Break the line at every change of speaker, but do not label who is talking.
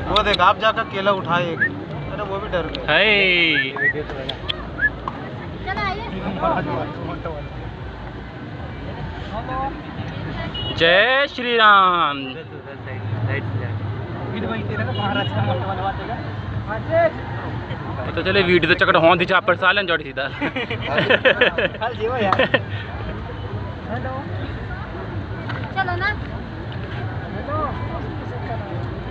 वो देख आप जाकर केला उठाए, अरे वो भी डर गए।
जय श्री राम। तो चले वीडियो तो चकट हों दिशा पर सालन जोड़ी सीधा।
चलो ना।